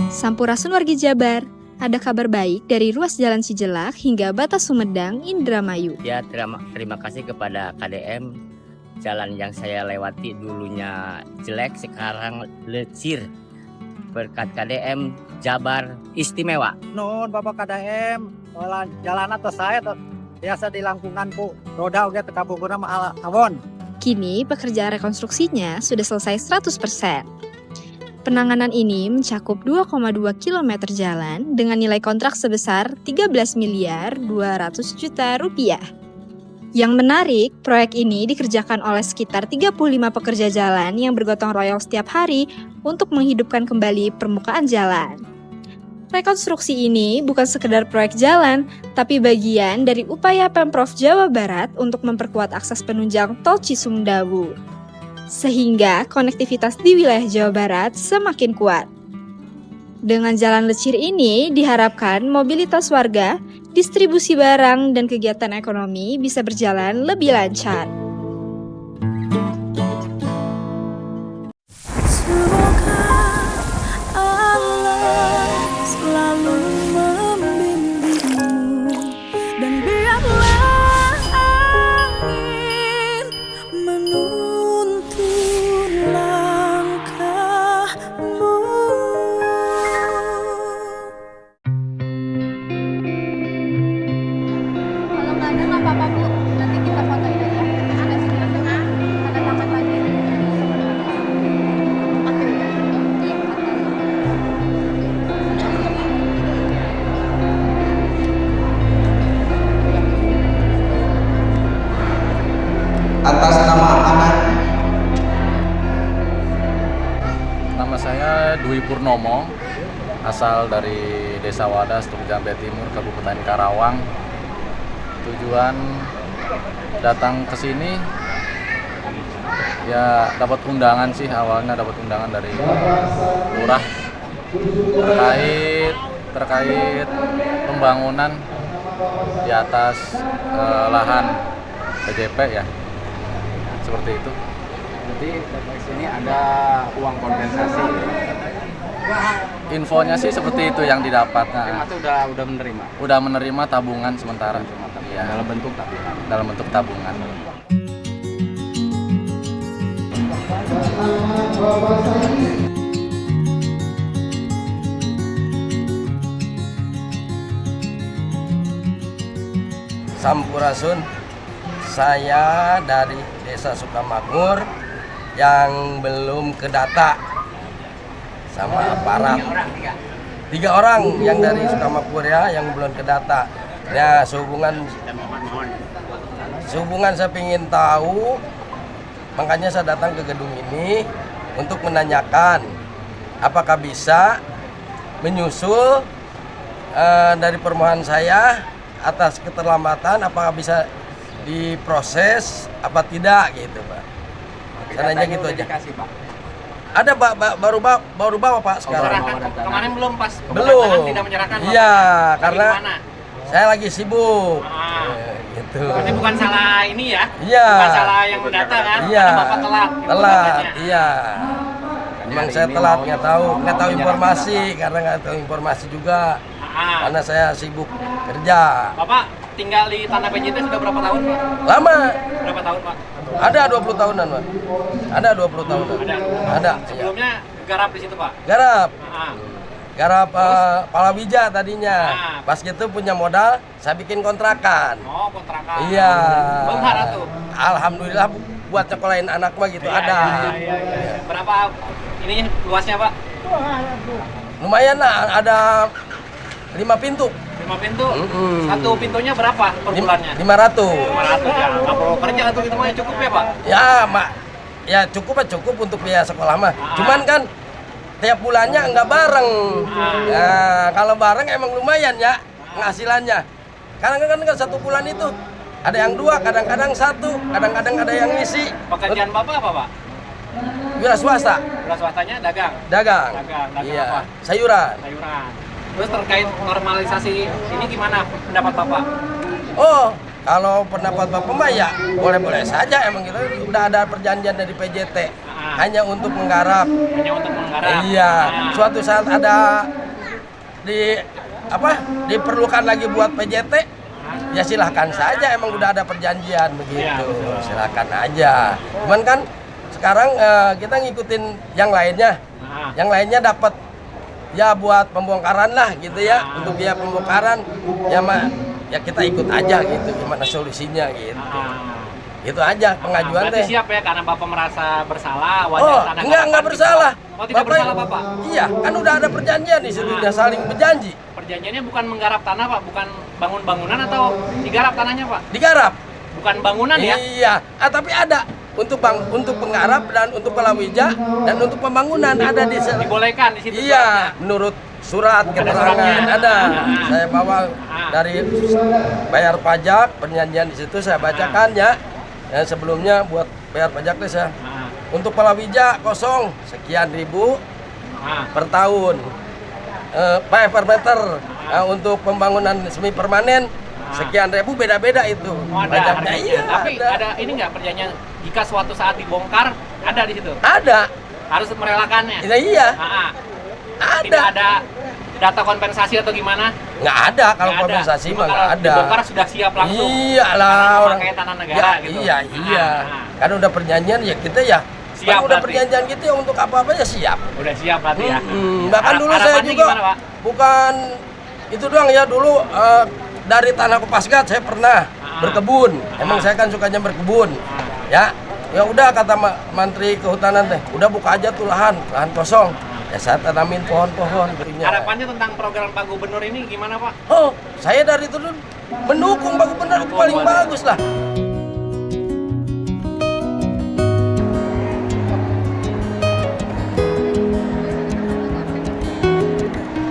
Sampurasun wargi Jabar, ada kabar baik dari ruas Jalan Cijelak hingga batas Sumedang, Indramayu. Ya, terima kasih kepada KDM. Jalan yang saya lewati dulunya jelek, sekarang lecir. Berkat KDM, Jabar istimewa. Nun Bapak KDM, jalan atas saya biasa di lingkunganku, roda oge tekabungkurna mah awon. Kini pekerjaan rekonstruksinya sudah selesai 100%. Penanganan ini mencakup 2,2 km jalan dengan nilai kontrak sebesar 13 miliar 200 juta rupiah. Yang menarik, proyek ini dikerjakan oleh sekitar 35 pekerja jalan yang bergotong royong setiap hari untuk menghidupkan kembali permukaan jalan. Rekonstruksi ini bukan sekedar proyek jalan, tapi bagian dari upaya Pemprov Jawa Barat untuk memperkuat akses penunjang Tol Cisumdawu, sehingga konektivitas di wilayah Jawa Barat semakin kuat. Dengan jalan lecir ini diharapkan mobilitas warga, distribusi barang, dan kegiatan ekonomi bisa berjalan lebih lancar. Semoga Allah selalu membimbingmu dan biarlah angin menuntun langkahmu. Kalau nggak ada nggak apa-apa Bu, nanti kita fotoin aja. Ada sini ada taman lagi. Oke. Iya. Atas nama anak. Nama saya Dwi Purnomo, asal dari Desa Wadas, Jambe Timur, Kabupaten Karawang. Tujuan datang ke sini ya dapat undangan sih, awalnya dapat undangan dari lurah terkait pembangunan di atas lahan PJP ya. Seperti itu. Nanti dari sini ada uang kompensasi. Infonya sih seperti itu yang didapat. Mas udah menerima. Udah menerima tabungan sementara. Iya. Dalam bentuk tabungan. Dalam bentuk tabungan. Sampurasun. Saya dari Desa Sukamakmur yang belum kedata sama aparat. 3 orang yang dari Sukamakmur ya, yang belum kedata. Nah, sehubungan saya ingin tahu, makanya saya datang ke gedung ini untuk menanyakan apakah bisa menyusul dari permohonan saya atas keterlambatan, apakah bisa diproses apa tidak gitu Pak. Caranya gitu aja. Ada baru bawa Pak sekarang. Kemarin belum pas. Belum. Tidak menyerahkan. Iya, karena saya lagi sibuk. Gitu. Berarti bukan salah ini ya? Iya. Bukan salah yang mendata kan? Iya. Karena Bapak telat. Iya. Memang saya telat, nggak tahu informasi, karena nggak tahu informasi juga. Karena saya sibuk kerja. Bapak tinggal di tanah PJT sudah berapa tahun Pak? Lama. Berapa tahun Pak? Ada 20 tahunan Pak. Ada 20 tahunan. Ada. Sebelumnya garap di situ Pak? Garap. Ah. Garap palawija tadinya. Ah. Pas gitu punya modal, saya bikin kontrakan. Oh, kontrakan. Iya. Benghar tuh. Alhamdulillah buat sekolahin anak mah gitu ada. Iya. Berapa ini luasnya Pak? Lumayan lah, ada 5 pintu. 5 pintu? Satu pintunya berapa per bulannya? 500. 500 ya, nggak perlu kerja tuh itu mah cukup ya Pak? Ya Mak, ya cukup untuk biaya sekolah mah. Cuman kan tiap bulannya nggak bareng. Ya kalau bareng emang lumayan ya penghasilannya. Kadang-kadang kan 1 bulan itu ada yang 2, kadang-kadang 1, kadang-kadang ada yang ngisi. Pekerjaan Bapak apa Pak? Wira swasta. Wira swastanya dagang? Dagang Iya. apa? Sayuran. Terus terkait normalisasi ini gimana pendapat Bapak? Oh, kalau pendapat Bapak mah ya boleh-boleh saja, emang gitu udah ada perjanjian dari PJT. hanya untuk menggarap. Hanya untuk menggarap. Iya, suatu saat ada diperlukan lagi buat PJT, ya silahkan saja, emang udah ada perjanjian begitu, silahkan aja. Cuman kan sekarang kita ngikutin yang lainnya, dapat ya buat pembongkaran lah gitu ya, untuk biaya pembongkaran ya kita ikut aja gitu, gimana solusinya gitu. Itu aja pengajuan berarti teh. siap ya, karena Bapak merasa bersalah, wajar tanah enggak bersalah. Oh, tidak bersalah Bapak? Iya, kan udah ada perjanjian di situ, udah saling berjanji. Perjanjiannya bukan menggarap tanah Pak, bukan bangun bangunan atau digarap tanahnya Pak? Digarap. Bukan bangunan ya? Iya, tapi ada untuk penggarap dan untuk palawija dan untuk pembangunan ada di sana. Dibolehkan di situ. Iya, menurut surat keterangan ada. Saya bawa dari bayar pajak, perjanjian di situ saya bacakan ya. Ya, sebelumnya buat bayar pajak deh saya. Untuk palawija kosong sekian ribu per tahun, per meter. Untuk pembangunan semi permanen sekian ribu, beda-beda itu pajaknya. Iya, tapi ada ini nggak perjanjian jika suatu saat dibongkar, ada di situ? Ada. Harus merelakannya? Iya. Ada. Tidak ada data kompensasi atau gimana? Nggak ada, kalau kompensasi mah nggak ada. Dibongkar sudah siap langsung. Iyalah, orang pakai tanah negara ya, gitu. Iya. Kan udah perjanjian ya kita ya. Siap udah berarti. perjanjian gitu ya, untuk apa-apa ya siap. Udah siap berarti ya. Bahkan dulu saya Harapannya juga gimana, Pak? bukan itu doang ya, dulu dari Tanah Kopasgat saya pernah berkebun. Emang saya kan sukanya berkebun. Ya udah kata Menteri Kehutanan teh, udah buka aja tuh lahan kosong. Ya saya tanamin pohon-pohon. Harapannya tentang program Pak Gubernur ini gimana Pak? Oh, saya dari dulu mendukung Pak Gubernur, itu paling bagus lah.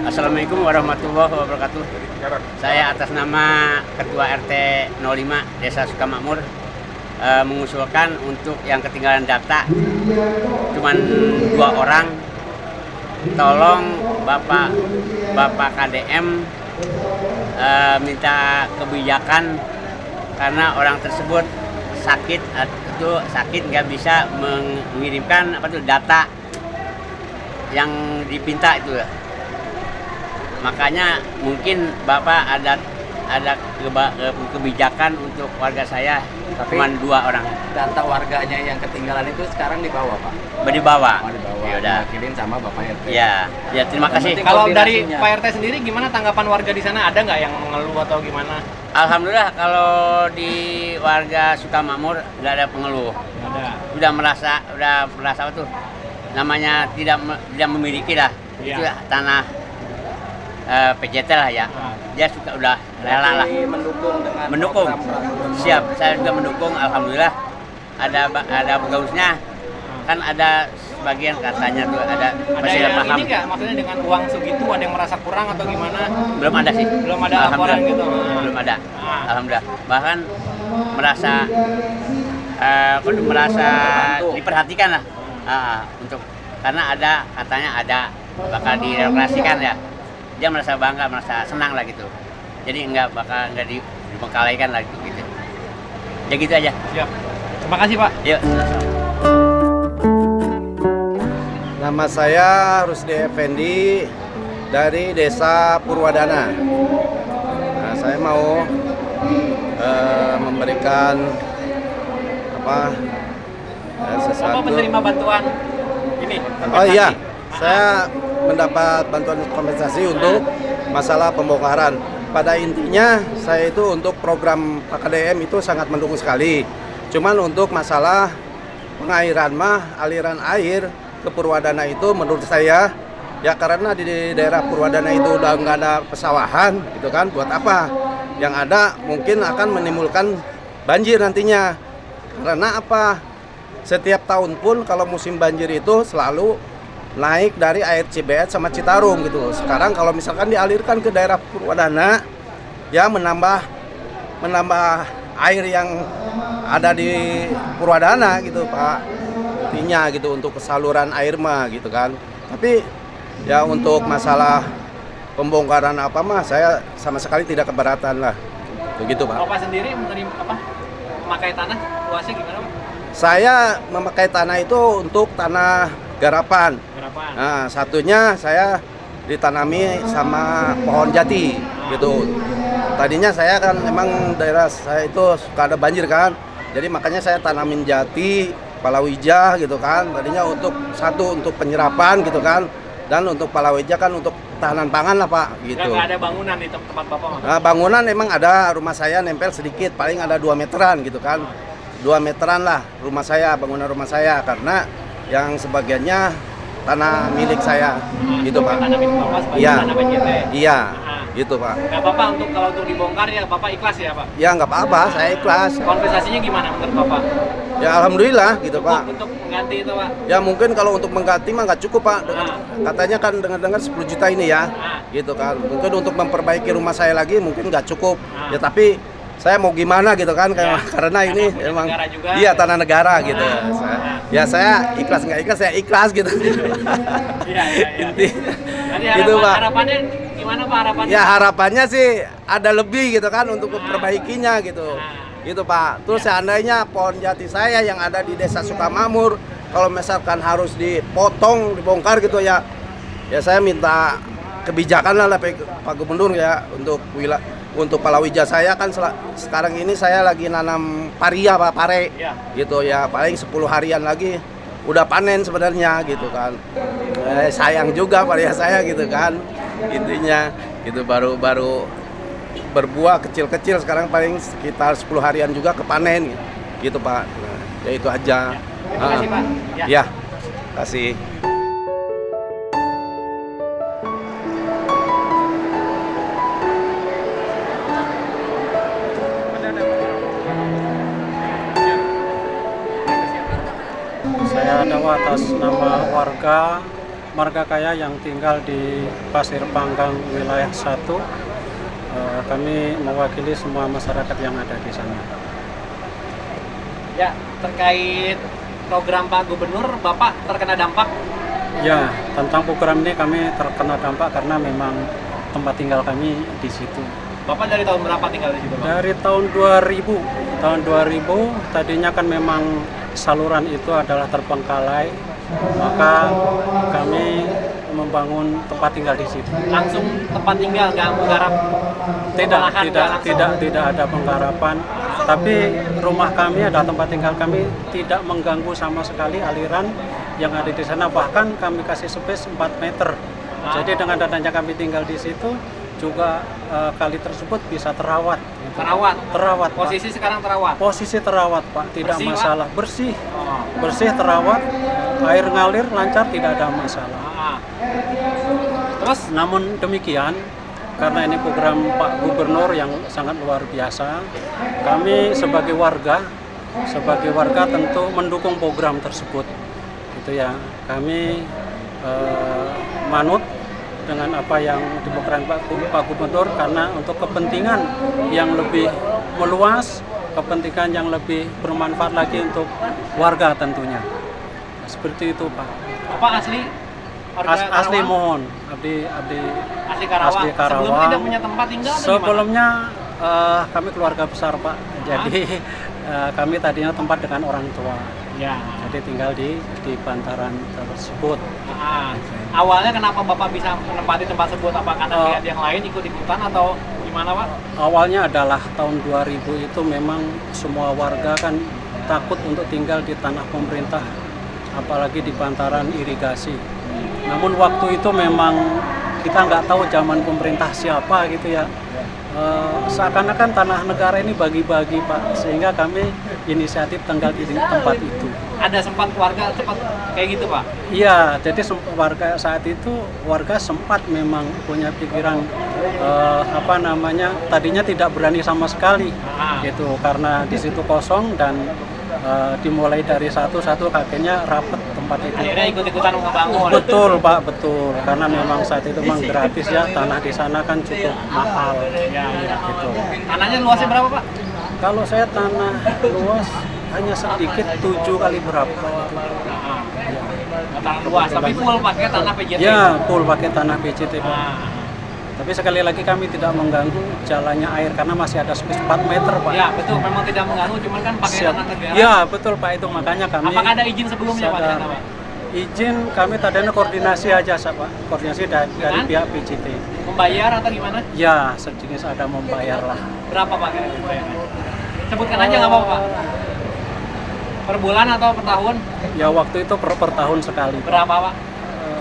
Assalamualaikum warahmatullahi wabarakatuh. Saya atas nama Ketua RT 05 Desa Sukamakmur mengusulkan untuk yang ketinggalan data cuman 2 orang. Tolong Bapak KDM minta kebijakan karena orang tersebut sakit nggak bisa mengirimkan data yang dipinta itu. Makanya mungkin Bapak ada kebijakan untuk warga saya. Tapi cuma 2 orang. Data warganya yang ketinggalan itu sekarang dibawa Pak? Dibawa. Ya udah. Kirim sama Bapak RT. Ya terima kasih. Kalau dari Pak RT sendiri gimana tanggapan warga di sana? Ada nggak yang mengeluh atau gimana? Alhamdulillah kalau di warga Sukamakmur nggak ada pengeluh. Udah merasa apa tuh? Namanya tidak memiliki lah. Itu tanah PJT lah ya. Dia suka udah rela lah. Mendukung. Siap, saya juga mendukung. Alhamdulillah ada bagusnya. Kan ada sebagian katanya tuh ada masih yang paham. Ini nggak maksudnya dengan uang segitu ada yang merasa kurang atau gimana? Belum ada sih. Belum ada laporan gitu. Belum ada. Alhamdulillah. Bahkan merasa diperhatikan lah. Untuk karena katanya bakal direlokasikan ya. Dia merasa bangga, merasa senang lah gitu. Jadi nggak dibengkalaikan lah gitu. Ya gitu aja. Siap. Terima kasih Pak. Yuk. Nama saya Rusdi Effendi dari Desa Purwadana. Nah, saya mau memberikan sesuatu. Bapak menerima bantuan ini? Oh iya, saya mendapat bantuan kompensasi untuk masalah pembongkaran. Pada intinya saya itu untuk program PKDM itu sangat mendukung sekali. Cuman untuk masalah pengairan aliran air ke Purwadana itu menurut saya ya karena di daerah Purwadana itu udah nggak ada pesawahan gitu kan, buat apa? Yang ada mungkin akan menimbulkan banjir nantinya. Karena apa? Setiap tahun pun kalau musim banjir itu selalu naik dari air Cibeet sama Citarum gitu. Sekarang kalau misalkan dialirkan ke daerah Purwadana ya menambah air yang ada di Purwadana gitu Pak. Intinya gitu untuk saluran air gitu kan. Tapi ya untuk masalah pembongkaran saya sama sekali tidak keberatan lah. Begitu Pak. Bapak sendiri menerima memakai tanah luasnya gimana Pak? Saya memakai tanah itu untuk tanah garapan. Nah, satunya saya ditanami sama pohon jati gitu. Tadinya saya kan memang daerah saya itu suka ada banjir kan. Jadi makanya saya tanamin jati, palawija gitu kan. Tadinya untuk penyerapan gitu kan. Dan untuk palawija kan untuk tahanan pangan lah Pak gitu. Nggak ada bangunan di tempat Bapak? Nah, bangunan memang ada, rumah saya nempel sedikit, paling ada 2 meteran gitu kan. 2 meteran lah bangunan rumah saya, karena yang sebagiannya tanah milik saya gitu Pak. Tanah milik Bapak sebagai Iya. tanah PJT? Iya, gitu Pak. Nggak apa-apa kalau untuk dibongkar ya Bapak ikhlas ya Pak? Ya nggak apa-apa, saya ikhlas. Kompensasinya gimana menurut Bapak? Ya alhamdulillah gitu Pak. Untuk mengganti itu Pak? Ya mungkin kalau untuk mengganti mah nggak cukup Pak. Katanya kan dengar-dengar 10 juta ini ya, gitu kan. Mungkin untuk memperbaiki rumah saya lagi mungkin nggak cukup. Ya tapi saya mau gimana gitu kan, karena ini emang iya tanah negara gitu. Saya ikhlas nggak ikhlas, saya ikhlas gitu. Inti gitu Pak. Harapannya gimana Pak harapannya? Ya harapannya sih ada lebih gitu kan untuk memperbaikinya gitu. Gitu Pak. Terus seandainya pohon jati saya yang ada di Desa Sukamamur kalau misalkan harus dipotong, dibongkar gitu ya saya minta kebijakan lah Pak Gubernur ya untuk palawija saya kan sekarang ini saya lagi nanam paria Pak, pare gitu ya, paling 10 harian lagi udah panen sebenarnya gitu kan. Sayang juga paria saya gitu kan, intinya gitu baru berbuah kecil-kecil, sekarang paling sekitar 10 harian juga kepanen gitu Pak. Ya itu aja. Terima kasih Pak. Ya, kasih. Saya ada atas nama warga Marga Kaya yang tinggal di Pasir Panggang wilayah 1. Kami mewakili semua masyarakat yang ada di sana. Ya, terkait program Pak Gubernur, Bapak terkena dampak? Ya, tentang program ini kami terkena dampak karena memang tempat tinggal kami di situ. Bapak dari tahun berapa tinggal di situ, Pak? Dari tahun 2000. Tahun 2000 tadinya kan memang saluran itu adalah terbengkalai, maka kami membangun tempat tinggal di situ. Langsung tempat tinggal, nggak menggarap? Tidak ada penggarapan, tapi rumah kami ada tempat tinggal kami tidak mengganggu sama sekali aliran yang ada di sana. Bahkan kami kasih space 4 meter. Jadi dengan adanya kami tinggal di situ juga kali tersebut bisa terawat. Gitu. Terawat. Posisi Pak. Sekarang terawat. Posisi terawat Pak, tidak bersih, masalah. Pak? Bersih, bersih terawat, air ngalir lancar, tidak ada masalah. Terus? Namun demikian, karena ini program Pak Gubernur yang sangat luar biasa, kami sebagai warga tentu mendukung program tersebut. Gitu ya, kami manut dengan apa yang dilakukan Pak Gubernur karena untuk kepentingan yang lebih meluas, kepentingan yang lebih bermanfaat lagi untuk warga tentunya. Seperti itu Pak. Apa asli? Asli mohon, asli Karawang. Sebelumnya tidak punya tempat tinggal? Sebelumnya kami keluarga besar Pak, jadi kami tadinya tempat dengan orang tua. Ya. Jadi tinggal di bantaran tersebut. Awalnya kenapa Bapak bisa menempati tempat tersebut? Apa karena lihat yang lain ikut-ikutan atau gimana Pak? Awalnya adalah tahun 2000 itu memang semua warga kan takut untuk tinggal di tanah pemerintah, apalagi di bantaran irigasi. Namun waktu itu memang kita nggak tahu zaman pemerintah siapa gitu ya. Seakan-akan tanah negara ini bagi-bagi Pak, sehingga kami inisiatif tinggal di tempat itu. Ada sempat warga kayak gitu Pak? Iya, jadi warga saat itu sempat memang punya pikiran tadinya tidak berani sama sekali gitu karena di situ kosong dan dimulai dari satu kakeknya rapat tempat itu. Akhirnya ikut-ikutan membangun. Betul Pak, betul. Karena memang saat itu memang gratis ya, tanah di sana kan cukup mahal. Ya. Gitu. Tanahnya luasnya berapa Pak? Kalau saya tanah luas hanya sedikit 7 kali berapa. Tanah luas, tapi full pakai tanah PJT. Ya, full pakai tanah PJT Pak. Tapi sekali lagi kami tidak mengganggu jalannya air karena masih ada space 4 meter, Pak. Ya betul, memang tidak mengganggu, cuman kan pakai tanah negara. Ya betul, Pak, itu makanya kami. Apakah ada izin sebelumnya, Pak? Pak? Izin kami tadinya koordinasi aja, Pak. Koordinasi dari pihak PJT. Membayar atau gimana? Ya, sejenis ada membayar lah. Berapa, Pak, bayarnya? Sebutkan aja nggak apa-apa, Pak. Per bulan atau per tahun? Ya waktu itu per tahun sekali. Berapa, Pak?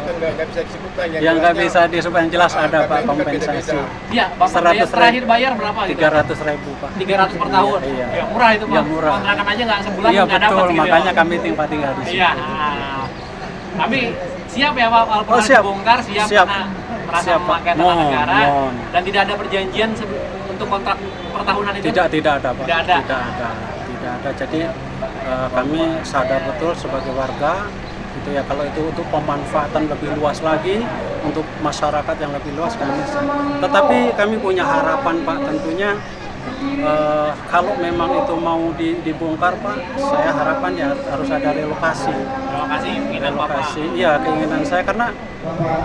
Nggak bisa disebutkan yang nggak bisa disebutkan jelas ada, Pak, kompensasi. Iya, Bapak terakhir bayar berapa gitu? 300.000, Pak. 300 per tahun. Iya. Ya, murah itu, Pak. Ya, murah. Kontrakan aja nggak sebulan Iya, nggak dapat betul, gitu. makanya ya, kami tinggal di sini. Iya. Tapi siap ya, Pak, walaupun siap. Dibongkar siap. Karena merasa memakai tanah negara dan tidak ada perjanjian untuk kontrak pertahunan itu. Tidak ada, Pak. Tidak ada. Tidak ada. Jadi kami sadar betul sebagai warga gitu ya, kalau itu untuk pemanfaatan lebih luas lagi untuk masyarakat yang lebih luas kami. Tetapi kami punya harapan, Pak, tentunya kalau memang itu mau dibongkar, Pak, saya harapan ya harus ada relokasi. Relokasi, iya, keinginan saya karena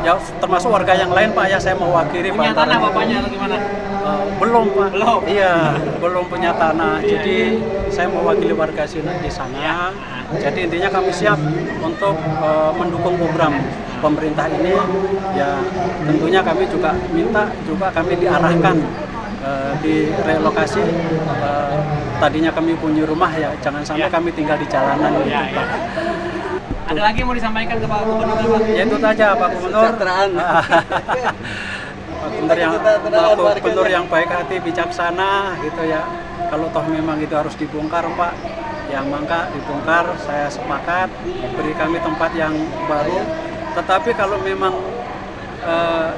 ya termasuk warga yang lain, Pak, ya saya mewakili. Punya tanah bapaknya atau gimana? Belum, Pak. Belum. Iya, belum punya tanah. Jadi saya mewakili warga sini di sana. Jadi intinya kami siap untuk mendukung program pemerintah ini. Ya tentunya kami juga minta kami diarahkan di relokasi. Tadinya kami punya rumah ya, jangan sampai kami tinggal di jalanan gitu, Pak. Ada lagi yang mau disampaikan ke Pak Gubernur, Pak? Ya itu saja, Pak Gubernur. Pak Gubernur yang baik hati, bijaksana gitu ya. Kalau toh memang itu harus dibongkar, Pak, ya mangga dibongkar. Saya sepakat, beri kami tempat yang baru. Tetapi kalau memang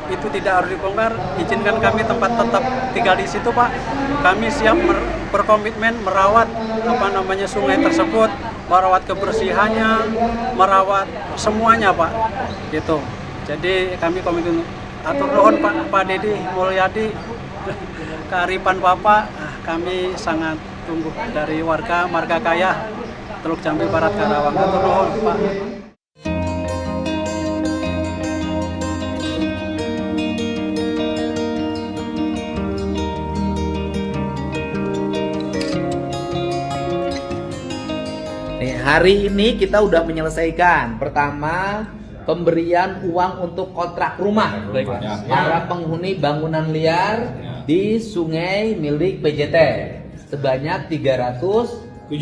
itu tidak harus dibongkar, izinkan kami tempat tetap tinggal di situ, Pak. Kami siap berkomitmen merawat sungai tersebut, merawat kebersihannya, merawat semuanya, Pak. Gitu. Jadi kami komitmen atur nuhun Pak Dedi Mulyadi, kearifan Bapak kami sangat tunggu dari warga Marga Kaya Teluk Jambi Barat Karawang. Atur nuhun, Pak. Hari ini kita udah menyelesaikan pertama pemberian uang untuk kontrak rumah para penghuni bangunan liar di sungai milik PJT sebanyak 379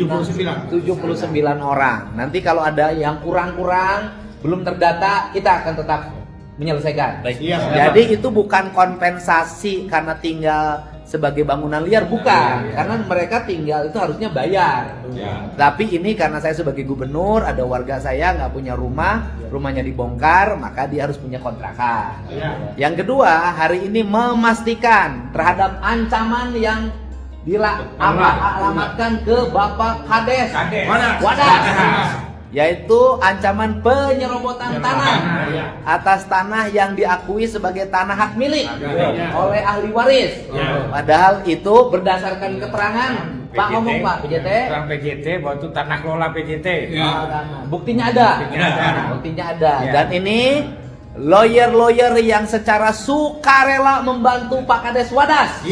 orang. Nanti kalau ada yang kurang-kurang belum terdata, kita akan tetap menyelesaikan. Jadi itu bukan kompensasi karena tinggal sebagai bangunan liar, bukan, karena mereka tinggal itu harusnya bayar. Tapi ini karena saya sebagai gubernur, ada warga saya nggak punya rumah, rumahnya dibongkar, maka dia harus punya kontrakan. Yang kedua, hari ini memastikan terhadap ancaman yang dialamatkan ke Bapak Kades Wadas, yaitu ancaman penyerobotan tanah atas tanah yang diakui sebagai tanah hak milik oleh ahli waris. Padahal itu berdasarkan keterangan Pak ngomong, Pak, PJT bahwa itu tanah kelola PJT. Buktinya ada. Buktinya ada. Dan ini lawyer yang secara sukarela membantu Pak Kades Wadas.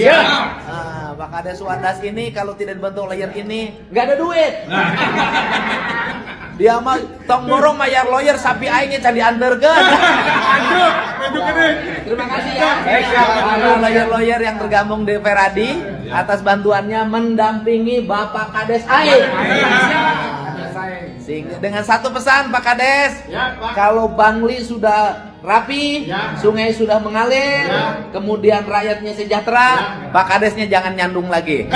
Pak Kades Wadas ini kalau tidak dibantu lawyer ini nggak ada duit. Dia mah tong borong mayar lawyer sapi aingnya candi andergeun. Terima kasih ya. Lawyer yang tergabung di Feradi atas bantuannya mendampingi Bapak Kades Aing. Dengan satu pesan Pak Kades, kalau Bangli sudah rapi, sungai sudah mengalir, kemudian rakyatnya sejahtera, Pak Kadesnya jangan nyandung lagi.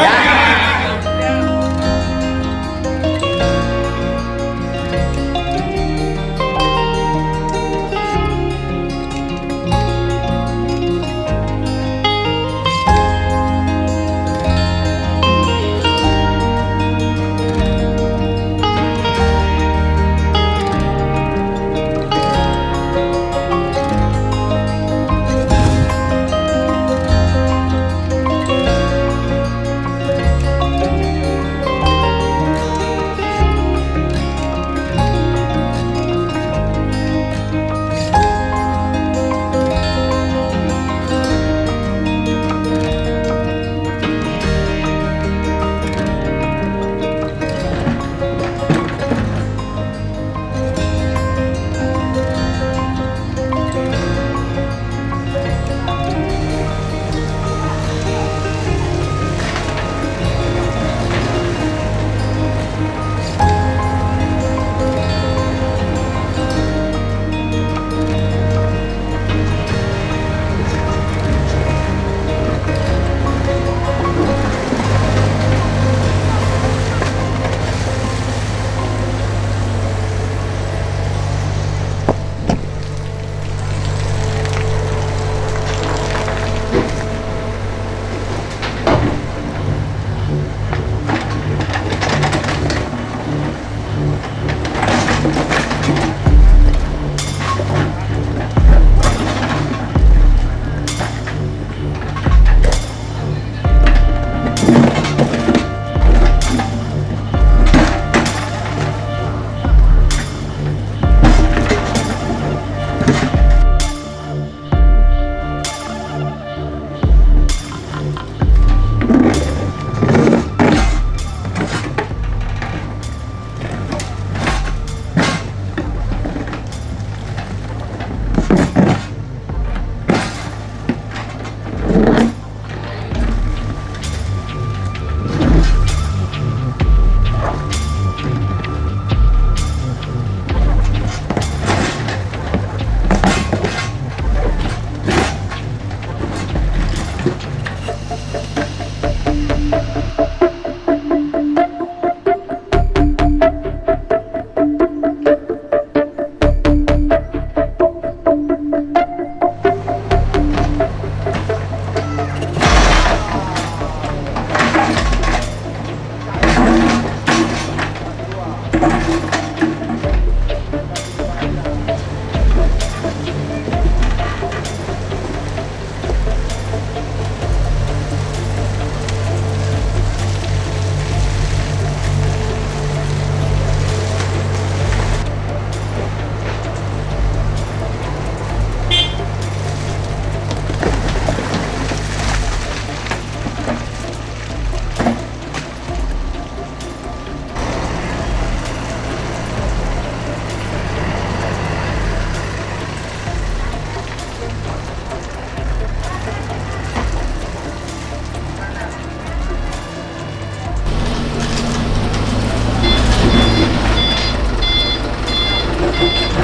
Ku